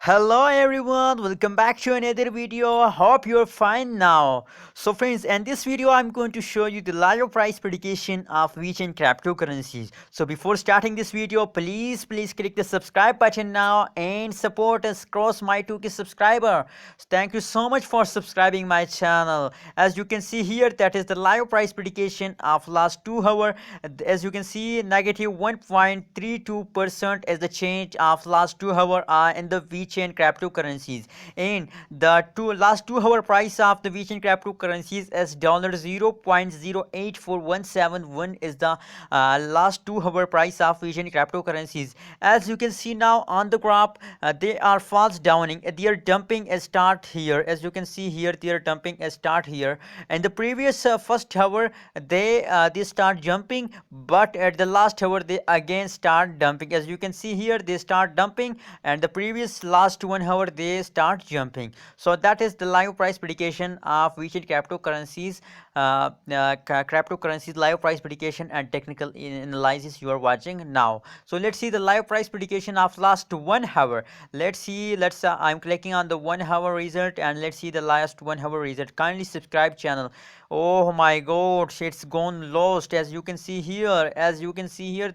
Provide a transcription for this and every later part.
Hello everyone, welcome back to another video. Hope you're fine now. So friends, in this video I'm going to show you the live price prediction of Vechain cryptocurrencies. So before starting this video, please click the subscribe button now and support us cross my 2k subscriber. Thank you so much for subscribing my channel. As you can see here, that is the live price prediction of last 2 hours. As you can see, negative 1.32% is the change of last 2 hours in the Vechain cryptocurrencies, and the last 2 hour price of the Vechain cryptocurrencies is $0.084171 is the last 2 hour price of Vechain cryptocurrencies. As you can see now on the graph, they are false downing. They are dumping a start here. As you can see here, they are dumping a start here, and the previous first hour they start jumping, but at the last hour they again start dumping. As you can see here, they start dumping, and the previous last 1 hour they start jumping. So that is the live price prediction of Vechain cryptocurrencies. Cryptocurrencies live price prediction and technical analysis you are watching now. So let's see the live price prediction of last 1 hour. Let's see. I'm clicking on the 1 hour result, and let's see the last 1 hour result. Kindly subscribe channel. Oh my god, it's gone lost. As you can see here,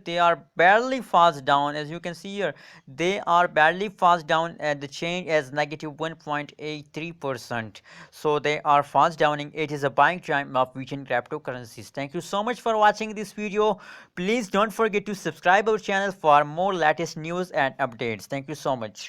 they are barely fast down. As you can see here, they are barely fast down at the change as negative 1.83%. So they are fast downing. It is a buying time of Vechain cryptocurrencies. Thank you so much for watching this video. Please don't forget to subscribe our channel for more latest news and updates. Thank you so much.